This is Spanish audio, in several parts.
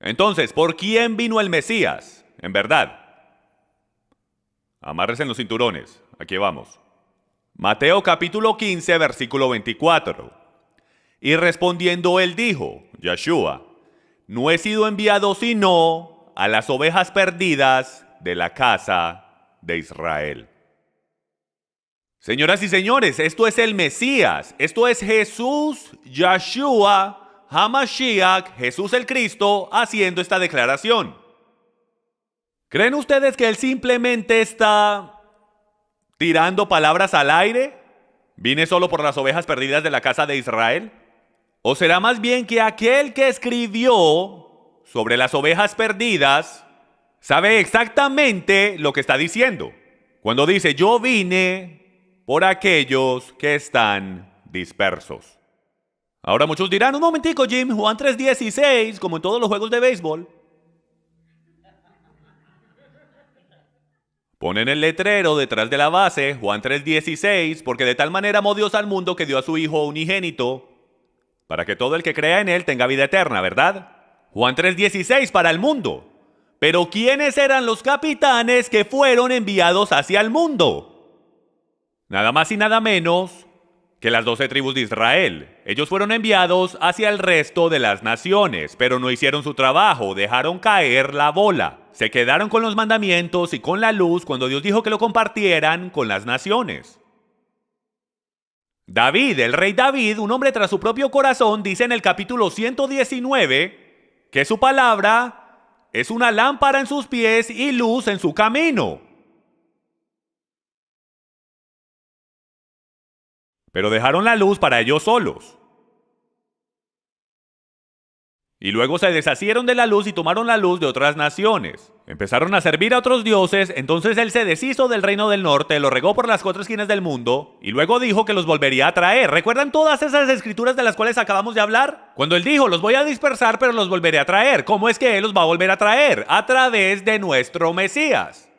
Entonces, ¿por quién vino el Mesías? En verdad. Amárrense en los cinturones. Aquí vamos. Mateo capítulo 15, versículo 24. Y respondiendo él dijo, Yeshua, no he sido enviado sino a las ovejas perdidas de la casa de Israel. Señoras y señores, esto es el Mesías, esto es Jesús, Yeshua, HaMashiach, Jesús el Cristo, haciendo esta declaración. ¿Creen ustedes que él simplemente está tirando palabras al aire? ¿Vine solo por las ovejas perdidas de la casa de Israel? ¿O será más bien que aquel que escribió sobre las ovejas perdidas sabe exactamente lo que está diciendo? Cuando dice, yo vine por aquellos que están dispersos. Ahora muchos dirán, un momentico Jim, Juan 3:16, como en todos los juegos de béisbol. Ponen el letrero detrás de la base, Juan 3:16, porque de tal manera amó Dios al mundo que dio a su Hijo unigénito, para que todo el que crea en Él tenga vida eterna, ¿verdad? Juan 3:16 para el mundo. Pero ¿quiénes eran los capitanes que fueron enviados hacia el mundo? Nada más y nada menos que las 12 tribus de Israel. Ellos fueron enviados hacia el resto de las naciones, pero no hicieron su trabajo, dejaron caer la bola. Se quedaron con los mandamientos y con la luz cuando Dios dijo que lo compartieran con las naciones. David, el rey David, un hombre tras su propio corazón, dice en el capítulo 119 que su palabra es una lámpara en sus pies y luz en su camino. Pero dejaron la luz para ellos solos. Y luego se deshacieron de la luz y tomaron la luz de otras naciones. Empezaron a servir a otros dioses, entonces él se deshizo del reino del norte, lo regó por las 4 esquinas del mundo, y luego dijo que los volvería a traer. ¿Recuerdan todas esas escrituras de las cuales acabamos de hablar? Cuando él dijo, los voy a dispersar, pero los volveré a traer. ¿Cómo es que él los va a volver a traer? A través de nuestro Mesías.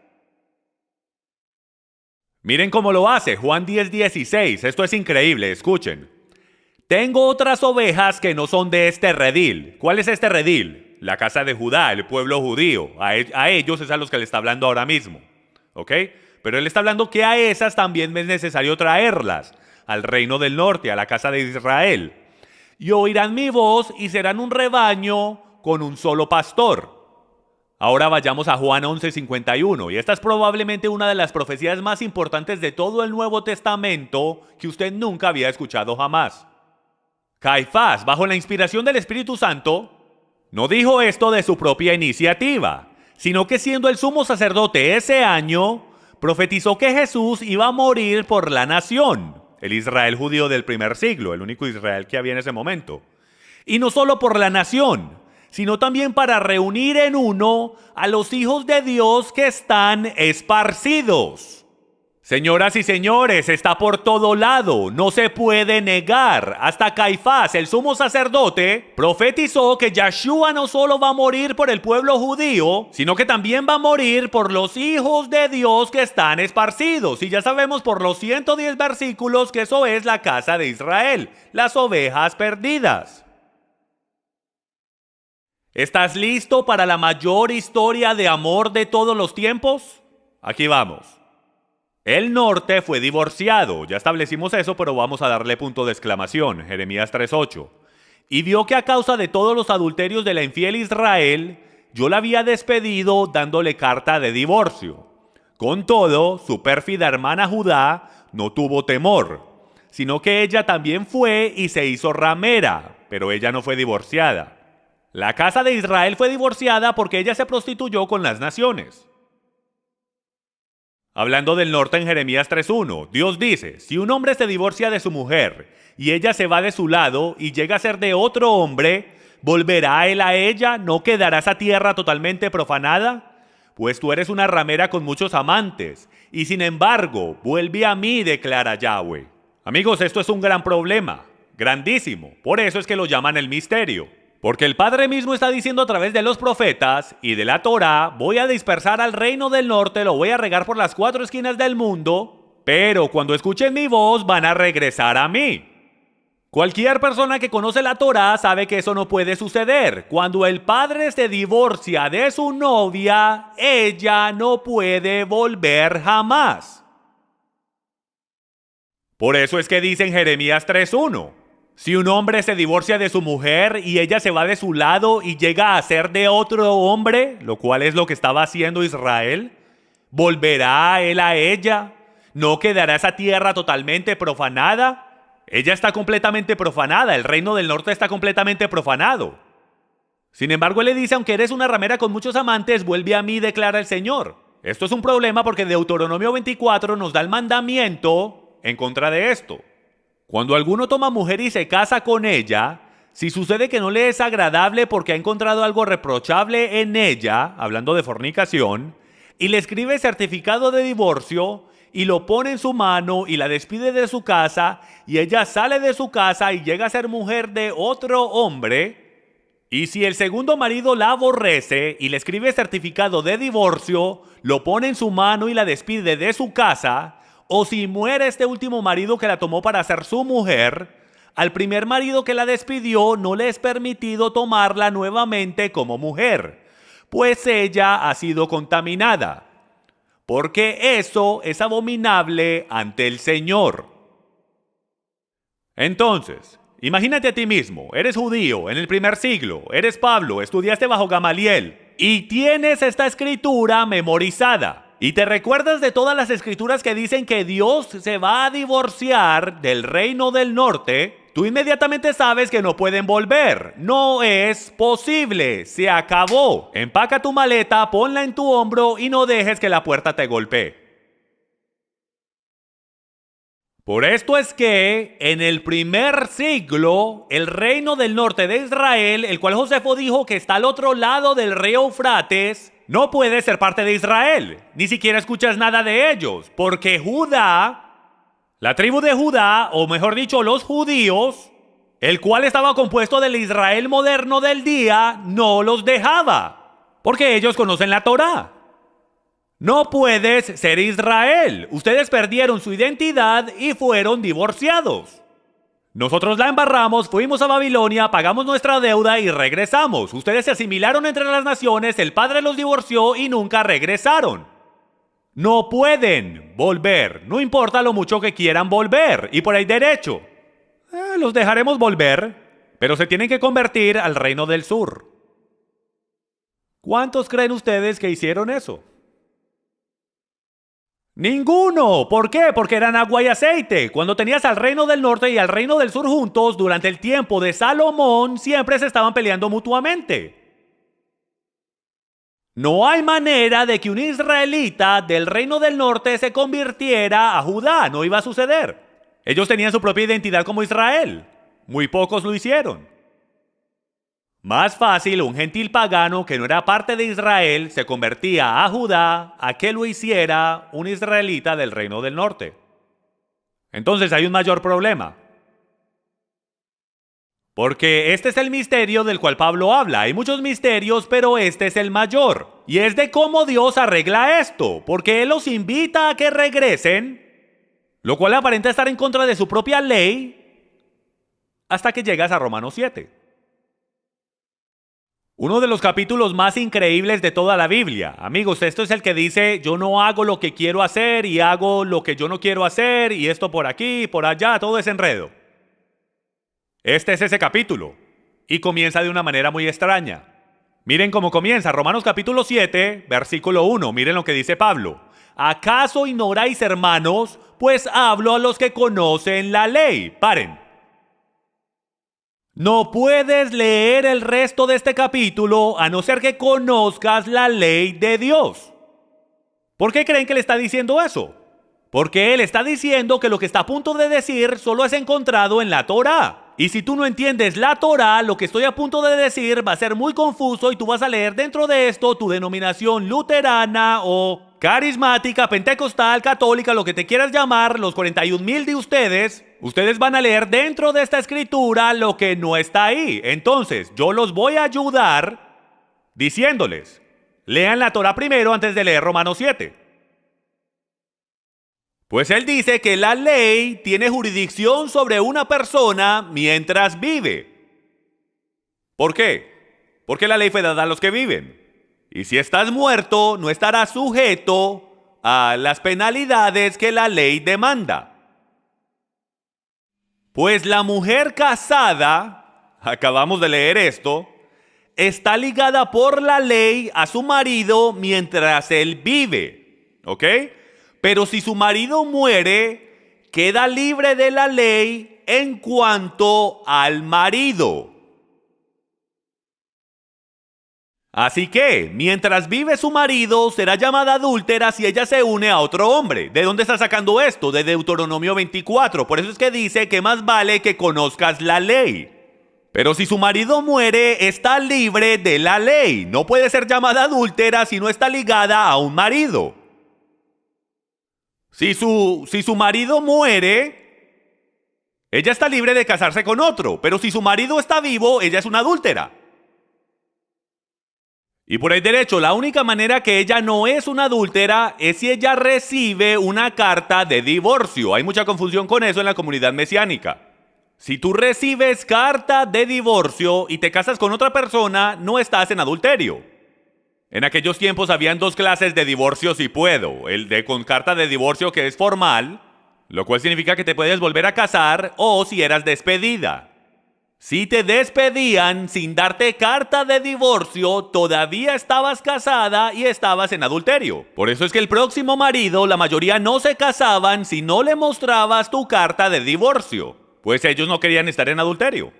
Miren cómo lo hace, Juan 10:16, esto es increíble, escuchen. Tengo otras ovejas que no son de este redil. ¿Cuál es este redil? La casa de Judá, el pueblo judío. A ellos es a los que le está hablando ahora mismo. ¿Ok? Pero él está hablando que a esas también es necesario traerlas al reino del norte, a la casa de Israel. Y oirán mi voz y serán un rebaño con un solo pastor. Ahora vayamos a Juan 11:51, y esta es probablemente una de las profecías más importantes de todo el Nuevo Testamento que usted nunca había escuchado jamás. Caifás, bajo la inspiración del Espíritu Santo, no dijo esto de su propia iniciativa, sino que siendo el sumo sacerdote ese año, profetizó que Jesús iba a morir por la nación, el Israel judío del primer siglo, el único Israel que había en ese momento. Y no solo por la nación, sino también para reunir en uno a los hijos de Dios que están esparcidos. Señoras y señores, está por todo lado, no se puede negar. Hasta Caifás, el sumo sacerdote, profetizó que Yeshua no solo va a morir por el pueblo judío, sino que también va a morir por los hijos de Dios que están esparcidos. Y ya sabemos por los 110 versículos que eso es la casa de Israel, las ovejas perdidas. ¿Estás listo para la mayor historia de amor de todos los tiempos? Aquí vamos. El norte fue divorciado, ya establecimos eso, pero vamos a darle punto de exclamación, Jeremías 3:8. Y vio que a causa de todos los adulterios de la infiel Israel, yo la había despedido dándole carta de divorcio. Con todo, su pérfida hermana Judá no tuvo temor, sino que ella también fue y se hizo ramera, pero ella no fue divorciada. La casa de Israel fue divorciada porque ella se prostituyó con las naciones. Hablando del norte en Jeremías 3:1, Dios dice, si un hombre se divorcia de su mujer y ella se va de su lado y llega a ser de otro hombre, ¿volverá él a ella? ¿No quedará esa tierra totalmente profanada? Pues tú eres una ramera con muchos amantes, y sin embargo, vuelve a mí, declara Yahweh. Amigos, esto es un gran problema, grandísimo, por eso es que lo llaman el misterio. Porque el Padre mismo está diciendo a través de los profetas y de la Torá, voy a dispersar al reino del norte, lo voy a regar por las 4 esquinas del mundo, pero cuando escuchen mi voz van a regresar a mí. Cualquier persona que conoce la Torá sabe que eso no puede suceder. Cuando el padre se divorcia de su novia, ella no puede volver jamás. Por eso es que dice en Jeremías 3:1, si un hombre se divorcia de su mujer y ella se va de su lado y llega a ser de otro hombre, lo cual es lo que estaba haciendo Israel, ¿volverá él a ella? ¿No quedará esa tierra totalmente profanada? Ella está completamente profanada, el reino del norte está completamente profanado. Sin embargo, él le dice, aunque eres una ramera con muchos amantes, vuelve a mí, declara el Señor. Esto es un problema porque Deuteronomio 24 nos da el mandamiento en contra de esto. Cuando alguno toma mujer y se casa con ella, si sucede que no le es agradable porque ha encontrado algo reprochable en ella, hablando de fornicación, y le escribe certificado de divorcio, y lo pone en su mano y la despide de su casa, y ella sale de su casa y llega a ser mujer de otro hombre, y si el segundo marido la aborrece y le escribe certificado de divorcio, lo pone en su mano y la despide de su casa, o si muere este último marido que la tomó para ser su mujer, al primer marido que la despidió no le es permitido tomarla nuevamente como mujer, pues ella ha sido contaminada. Porque eso es abominable ante el Señor. Entonces, imagínate a ti mismo, eres judío en el primer siglo, eres Pablo, estudiaste bajo Gamaliel y tienes esta escritura memorizada. Y te recuerdas de todas las escrituras que dicen que Dios se va a divorciar del reino del norte. Tú inmediatamente sabes que no pueden volver. No es posible. Se acabó. Empaca tu maleta, ponla en tu hombro y no dejes que la puerta te golpee. Por esto es que en el primer siglo, el reino del norte de Israel, el cual Josefo dijo que está al otro lado del río Eufrates, no puede ser parte de Israel. Ni siquiera escuchas nada de ellos, porque Judá, la tribu de Judá, o mejor dicho, los judíos, el cual estaba compuesto del Israel moderno del día, no los dejaba, porque ellos conocen la Torá. No puedes ser Israel. Ustedes perdieron su identidad y fueron divorciados. Nosotros la embarramos, fuimos a Babilonia, pagamos nuestra deuda y regresamos. Ustedes se asimilaron entre las naciones, el Padre los divorció y nunca regresaron. No pueden volver, no importa lo mucho que quieran volver, y por ahí derecho. Los dejaremos volver, pero se tienen que convertir al reino del sur. ¿Cuántos creen ustedes que hicieron eso? Ninguno. ¿Por qué? Porque eran agua y aceite. Cuando tenías al reino del norte y al reino del sur juntos, durante el tiempo de Salomón, siempre se estaban peleando mutuamente. No hay manera de que un israelita del reino del norte se convirtiera a Judá. No iba a suceder. Ellos tenían su propia identidad como Israel. Muy pocos lo hicieron. Más fácil, un gentil pagano que no era parte de Israel se convertía a Judá a que lo hiciera un israelita del reino del norte. Entonces hay un mayor problema. Porque este es el misterio del cual Pablo habla. Hay muchos misterios, pero este es el mayor. Y es de cómo Dios arregla esto. Porque Él los invita a que regresen, lo cual aparenta estar en contra de su propia ley, hasta que llegas a Romanos 7. Uno de los capítulos más increíbles de toda la Biblia. Amigos, esto es el que dice, yo no hago lo que quiero hacer y hago lo que yo no quiero hacer y esto por aquí, por allá, todo es enredo. Este es ese capítulo y comienza de una manera muy extraña. Miren cómo comienza, Romanos capítulo 7, versículo 1, miren lo que dice Pablo. ¿Acaso ignoráis, hermanos? Pues hablo a los que conocen la ley. Paren. No puedes leer el resto de este capítulo a no ser que conozcas la ley de Dios. ¿Por qué creen que le está diciendo eso? Porque él está diciendo que lo que está a punto de decir solo es encontrado en la Torá. Y si tú no entiendes la Torá, lo que estoy a punto de decir va a ser muy confuso y tú vas a leer dentro de esto tu denominación luterana o carismática, pentecostal, católica, lo que te quieras llamar, los 41,000 de ustedes van a leer dentro de esta escritura lo que no está ahí. Entonces, yo los voy a ayudar diciéndoles, lean la Torá primero antes de leer Romanos 7. Pues él dice que la ley tiene jurisdicción sobre una persona mientras vive. ¿Por qué? Porque la ley fue dada a los que viven. Y si estás muerto, no estarás sujeto a las penalidades que la ley demanda. Pues la mujer casada, acabamos de leer esto, está ligada por la ley a su marido mientras él vive, ¿ok? Pero si su marido muere, queda libre de la ley en cuanto al marido. Así que, mientras vive su marido, será llamada adúltera si ella se une a otro hombre. ¿De dónde está sacando esto? De Deuteronomio 24. Por eso es que dice que más vale que conozcas la ley. Pero si su marido muere, está libre de la ley. No puede ser llamada adúltera si no está ligada a un marido. Si su marido muere, ella está libre de casarse con otro. Pero si su marido está vivo, ella es una adúltera. Y por el derecho, la única manera que ella no es una adúltera es si ella recibe una carta de divorcio. Hay mucha confusión con eso en la comunidad mesiánica. Si tú recibes carta de divorcio y te casas con otra persona, no estás en adulterio. En aquellos tiempos habían dos clases de divorcio si puedo. El de con carta de divorcio que es formal, lo cual significa que te puedes volver a casar, o si eras despedida. Si te despedían sin darte carta de divorcio, todavía estabas casada y estabas en adulterio. Por eso es que el próximo marido, la mayoría no se casaban si no le mostrabas tu carta de divorcio, pues ellos no querían estar en adulterio.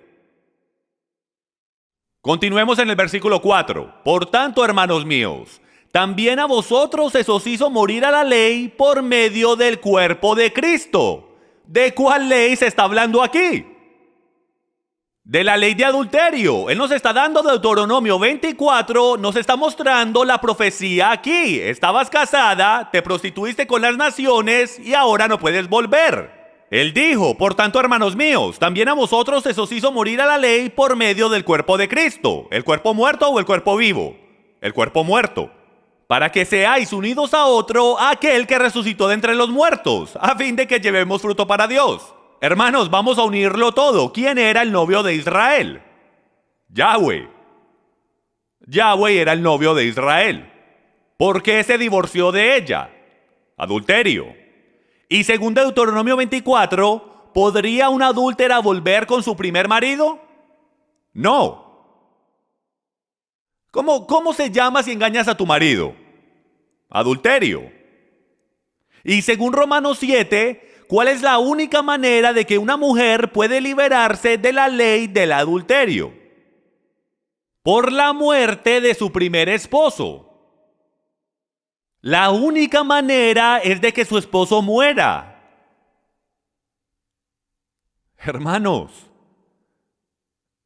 Continuemos en el versículo 4. Por tanto, hermanos míos, también a vosotros se os hizo morir a la ley por medio del cuerpo de Cristo. ¿De cuál ley se está hablando aquí? De la ley de adulterio. Él nos está dando Deuteronomio 24, nos está mostrando la profecía aquí. Estabas casada, te prostituiste con las naciones y ahora no puedes volver. Él dijo, por tanto, hermanos míos, también a vosotros se os hizo morir a la ley por medio del cuerpo de Cristo. ¿El cuerpo muerto o el cuerpo vivo? El cuerpo muerto. Para que seáis unidos a otro, aquel que resucitó de entre los muertos, a fin de que llevemos fruto para Dios. Hermanos, vamos a unirlo todo. ¿Quién era el novio de Israel? Yahweh. Yahweh era el novio de Israel. ¿Por qué se divorció de ella? Adulterio. Y según Deuteronomio 24, ¿podría una adúltera volver con su primer marido? No. ¿Cómo se llama si engañas a tu marido? Adulterio. Y según Romanos 7, ¿cuál es la única manera de que una mujer puede liberarse de la ley del adulterio? Por la muerte de su primer esposo. La única manera es de que su esposo muera. Hermanos,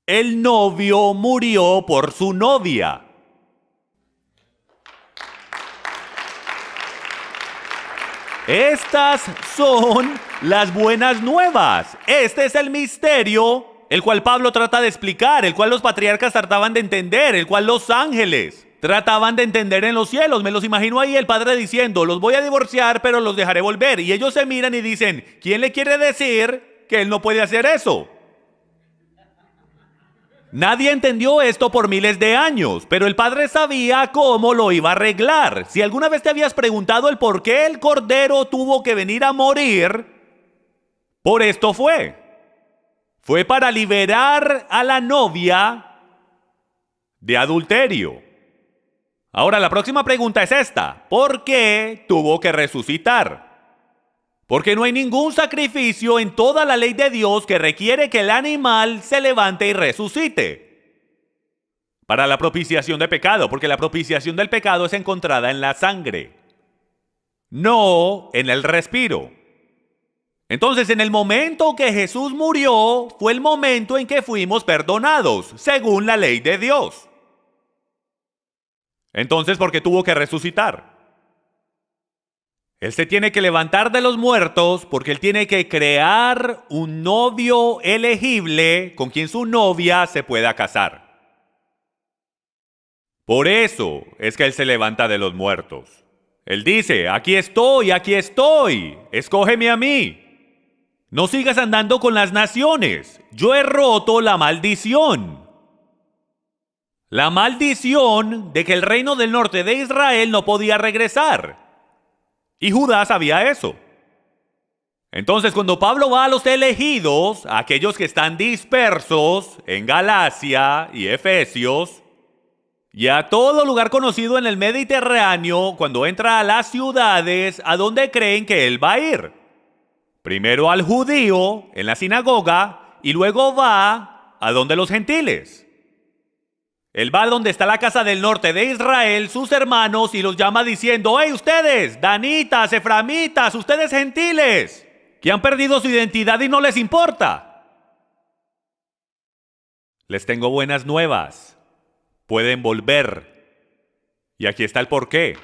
el novio murió por su novia. Estas son las buenas nuevas. Este es el misterio, el cual Pablo trata de explicar, el cual los patriarcas trataban de entender, el cual los ángeles trataban de entender en los cielos. Me los imagino ahí el padre diciendo, los voy a divorciar, pero los dejaré volver. Y ellos se miran y dicen, ¿quién le quiere decir que él no puede hacer eso? Nadie entendió esto por miles de años, pero el Padre sabía cómo lo iba a arreglar. Si alguna vez te habías preguntado el por qué el Cordero tuvo que venir a morir, por esto fue. Fue para liberar a la novia de adulterio. Ahora, la próxima pregunta es esta. ¿Por qué tuvo que resucitar? Porque no hay ningún sacrificio en toda la ley de Dios que requiere que el animal se levante y resucite. Para la propiciación de pecado, porque la propiciación del pecado es encontrada en la sangre, no en el respiro. Entonces, en el momento que Jesús murió, fue el momento en que fuimos perdonados, según la ley de Dios. Entonces, ¿por qué tuvo que resucitar? Él se tiene que levantar de los muertos porque él tiene que crear un novio elegible con quien su novia se pueda casar. Por eso es que él se levanta de los muertos. Él dice, aquí estoy, escógeme a mí. No sigas andando con las naciones, yo he roto la maldición. La maldición de que el reino del norte de Israel no podía regresar. Y Judá sabía eso. Entonces, cuando Pablo va a los elegidos, a aquellos que están dispersos en Galacia y Efesios, y a todo lugar conocido en el Mediterráneo, cuando entra a las ciudades, ¿a dónde creen que él va a ir? Primero al judío, en la sinagoga, y luego va a donde los gentiles. Él va donde está la casa del norte de Israel, sus hermanos, y los llama diciendo, ¡hey ustedes, danitas, eframitas, ustedes gentiles, que han perdido su identidad y no les importa! Les tengo buenas nuevas. Pueden volver. Y aquí está el porqué.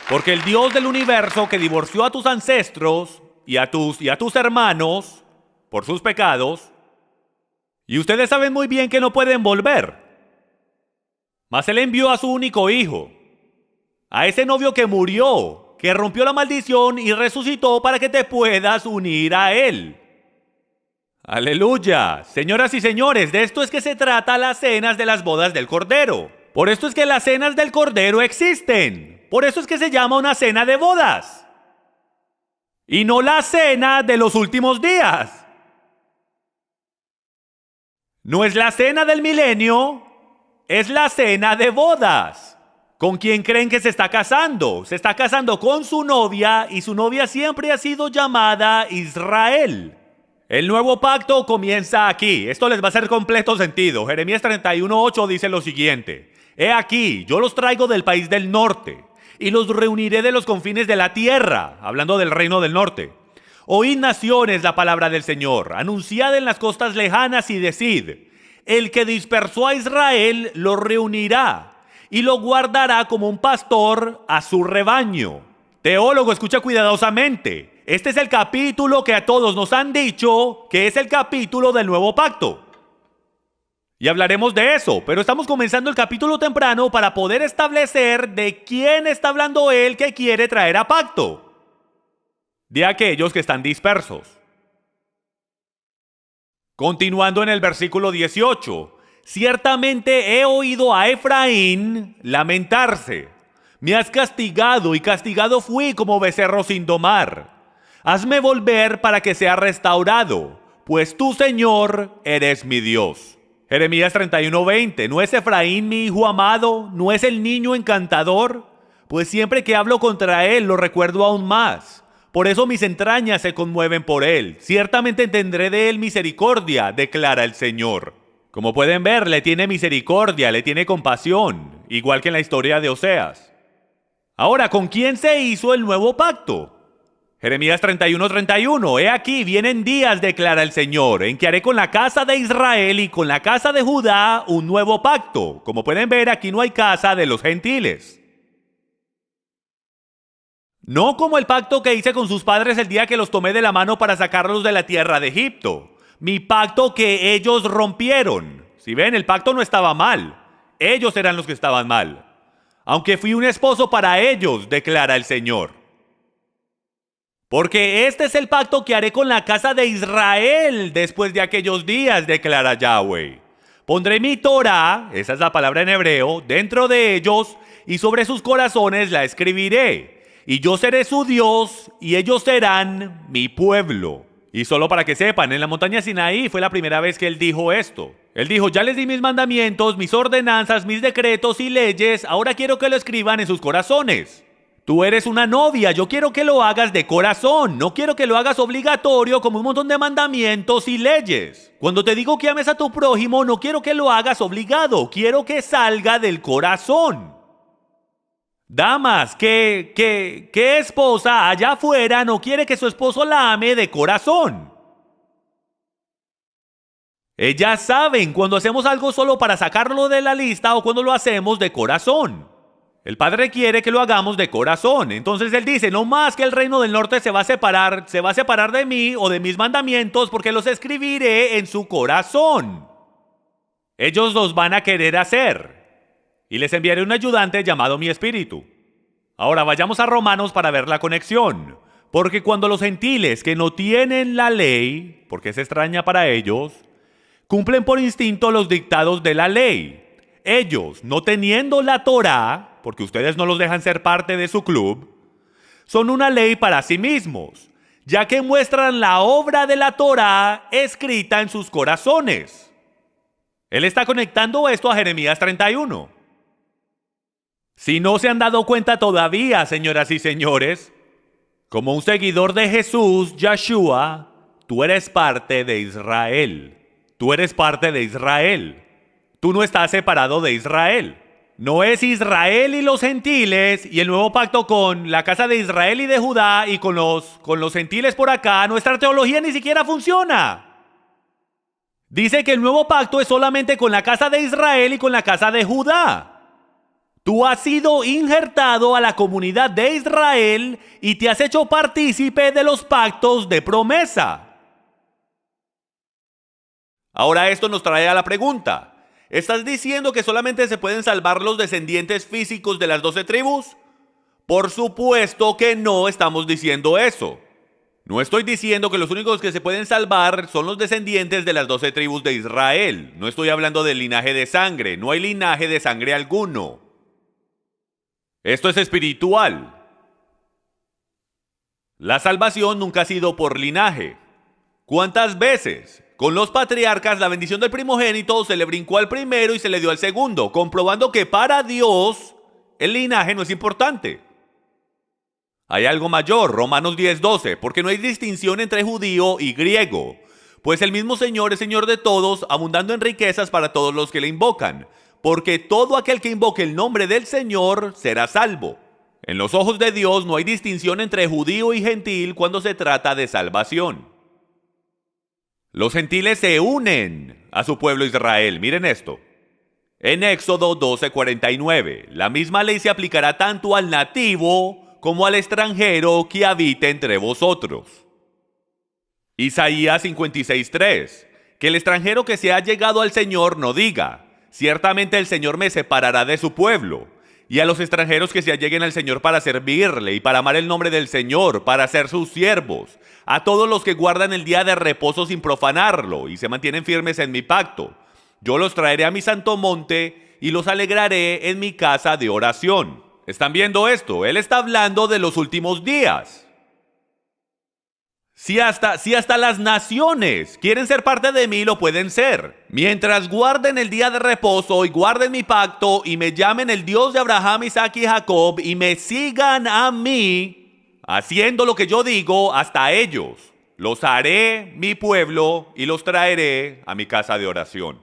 Porque el Dios del universo que divorció a tus ancestros y a tus hermanos por sus pecados, y ustedes saben muy bien que no pueden volver. Mas Él envió a su único hijo, a ese novio que murió, que rompió la maldición y resucitó para que te puedas unir a Él. ¡Aleluya! Señoras y señores, de esto es que se trata las cenas de las bodas del Cordero. Por esto es que las cenas del Cordero existen. Por eso es que se llama una cena de bodas. Y no la cena de los últimos días. No es la cena del milenio, es la cena de bodas. ¿Con quién creen que se está casando? Se está casando con su novia y su novia siempre ha sido llamada Israel. El nuevo pacto comienza aquí. Esto les va a hacer completo sentido. Jeremías 31:8 dice lo siguiente. He aquí, yo los traigo del país del norte y los reuniré de los confines de la tierra, hablando del reino del norte. Oíd naciones la palabra del Señor, anunciad en las costas lejanas y decid, el que dispersó a Israel lo reunirá y lo guardará como un pastor a su rebaño. Teólogo, escucha cuidadosamente. Este es el capítulo que a todos nos han dicho que es el capítulo del nuevo pacto. Y hablaremos de eso, pero estamos comenzando el capítulo temprano para poder establecer de quién está hablando él que quiere traer a pacto. De aquellos que están dispersos. Continuando en el versículo 18. Ciertamente he oído a Efraín lamentarse. Me has castigado y castigado fui como becerro sin domar. Hazme volver para que sea restaurado, pues tú, Señor, eres mi Dios. Jeremías 31:20. ¿No es Efraín mi hijo amado? ¿No es el niño encantador? Pues siempre que hablo contra él lo recuerdo aún más. Por eso mis entrañas se conmueven por él. Ciertamente tendré de él misericordia, declara el Señor. Como pueden ver, le tiene misericordia, le tiene compasión, igual que en la historia de Oseas. Ahora, ¿con quién se hizo el nuevo pacto? Jeremías 31:31. He aquí, vienen días, declara el Señor, en que haré con la casa de Israel y con la casa de Judá un nuevo pacto. Como pueden ver, aquí no hay casa de los gentiles. No como el pacto que hice con sus padres el día que los tomé de la mano para sacarlos de la tierra de Egipto. Mi pacto que ellos rompieron. Si ven, el pacto no estaba mal. Ellos eran los que estaban mal. Aunque fui un esposo para ellos, declara el Señor. Porque este es el pacto que haré con la casa de Israel después de aquellos días, declara Yahweh. Pondré mi Torah, esa es la palabra en hebreo, dentro de ellos y sobre sus corazones la escribiré. Y yo seré su Dios y ellos serán mi pueblo. Y solo para que sepan, en la montaña Sinaí fue la primera vez que él dijo esto. Él dijo, ya les di mis mandamientos, mis ordenanzas, mis decretos y leyes, ahora quiero que lo escriban en sus corazones. Tú eres una novia, yo quiero que lo hagas de corazón, no quiero que lo hagas obligatorio como un montón de mandamientos y leyes. Cuando te digo que ames a tu prójimo, no quiero que lo hagas obligado, quiero que salga del corazón. Damas, ¿qué esposa allá afuera no quiere que su esposo la ame de corazón? Ellas saben cuando hacemos algo solo para sacarlo de la lista o cuando lo hacemos de corazón. El Padre quiere que lo hagamos de corazón. Entonces Él dice, no más que el reino del norte se va a separar de mí o de mis mandamientos porque los escribiré en su corazón. Ellos los van a querer hacer. Y les enviaré un ayudante llamado mi espíritu. Ahora vayamos a Romanos para ver la conexión. Porque cuando los gentiles que no tienen la ley, porque es extraña para ellos, cumplen por instinto los dictados de la ley, ellos, no teniendo la Torá, porque ustedes no los dejan ser parte de su club, son una ley para sí mismos, ya que muestran la obra de la Torá escrita en sus corazones. Él está conectando esto a Jeremías 31. Si no se han dado cuenta todavía, señoras y señores, como un seguidor de Jesús, Yeshua, tú eres parte de Israel. Tú eres parte de Israel. Tú no estás separado de Israel. No es Israel y los gentiles y el nuevo pacto con la casa de Israel y de Judá y con los gentiles por acá. Nuestra teología ni siquiera funciona. Dice que el nuevo pacto es solamente con la casa de Israel y con la casa de Judá. Tú has sido injertado a la comunidad de Israel y te has hecho partícipe de los pactos de promesa. Ahora esto nos trae a la pregunta. ¿Estás diciendo que solamente se pueden salvar los descendientes físicos de las 12 tribus? Por supuesto que no estamos diciendo eso. No estoy diciendo que los únicos que se pueden salvar son los descendientes de las 12 tribus de Israel. No estoy hablando del linaje de sangre. No hay linaje de sangre alguno. Esto es espiritual. La salvación nunca ha sido por linaje. ¿Cuántas veces? Con los patriarcas la bendición del primogénito se le brincó al primero y se le dio al segundo, comprobando que para Dios el linaje no es importante. Hay algo mayor, Romanos 10:12, porque no hay distinción entre judío y griego, pues el mismo Señor es Señor de todos, abundando en riquezas para todos los que le invocan, porque todo aquel que invoque el nombre del Señor será salvo. En los ojos de Dios no hay distinción entre judío y gentil cuando se trata de salvación. Los gentiles se unen a su pueblo Israel. Miren esto. En Éxodo 12:49, la misma ley se aplicará tanto al nativo como al extranjero que habite entre vosotros. Isaías 56:3, que el extranjero que se ha llegado al Señor no diga, ciertamente el Señor me separará de su pueblo, y a los extranjeros que se alleguen al Señor para servirle y para amar el nombre del Señor, para ser sus siervos, a todos los que guardan el día de reposo sin profanarlo y se mantienen firmes en mi pacto. Yo los traeré a mi santo monte y los alegraré en mi casa de oración. ¿Están viendo esto? Él está hablando de los últimos días. Si hasta las naciones quieren ser parte de mí, lo pueden ser. Mientras guarden el día de reposo y guarden mi pacto y me llamen el Dios de Abraham, Isaac y Jacob y me sigan a mí, haciendo lo que yo digo, hasta ellos los haré mi pueblo y los traeré a mi casa de oración.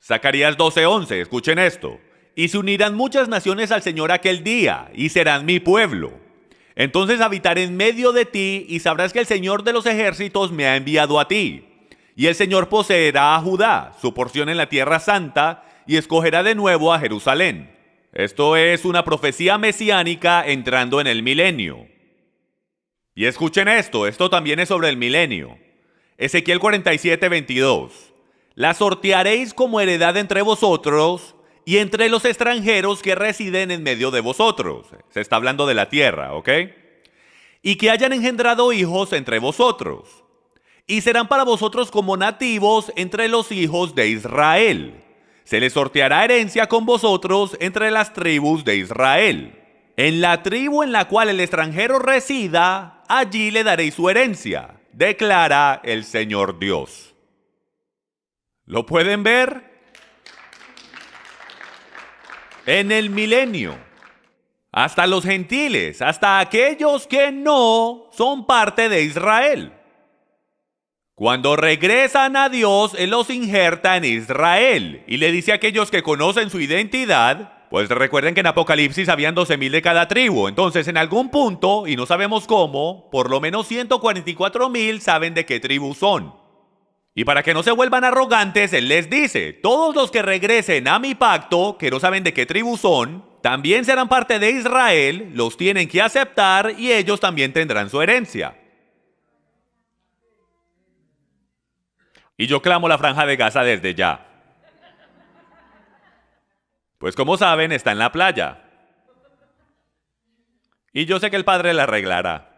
Zacarías 12:11, escuchen esto. Y se unirán muchas naciones al Señor aquel día y serán mi pueblo. Entonces habitaré en medio de ti y sabrás que el Señor de los ejércitos me ha enviado a ti. Y el Señor poseerá a Judá, su porción en la tierra santa, y escogerá de nuevo a Jerusalén. Esto es una profecía mesiánica entrando en el milenio. Y escuchen esto también es sobre el milenio. Ezequiel 47:22. La sortearéis como heredad entre vosotros y entre los extranjeros que residen en medio de vosotros. Se está hablando de la tierra, ¿ok? Y que hayan engendrado hijos entre vosotros. Y serán para vosotros como nativos entre los hijos de Israel. Se les sorteará herencia con vosotros entre las tribus de Israel. En la tribu en la cual el extranjero resida, allí le daréis su herencia, declara el Señor Dios. ¿Lo pueden ver? En el milenio, hasta los gentiles, hasta aquellos que no son parte de Israel. Cuando regresan a Dios, Él los injerta en Israel y le dice a aquellos que conocen su identidad, pues recuerden que en Apocalipsis habían 12,000 de cada tribu, entonces en algún punto, y no sabemos cómo, por lo menos 144,000 saben de qué tribu son. Y para que no se vuelvan arrogantes, Él les dice, todos los que regresen a mi pacto, que no saben de qué tribu son, también serán parte de Israel, los tienen que aceptar y ellos también tendrán su herencia. Y yo clamo la franja de Gaza desde ya. Pues como saben, está en la playa. Y yo sé que el Padre la arreglará.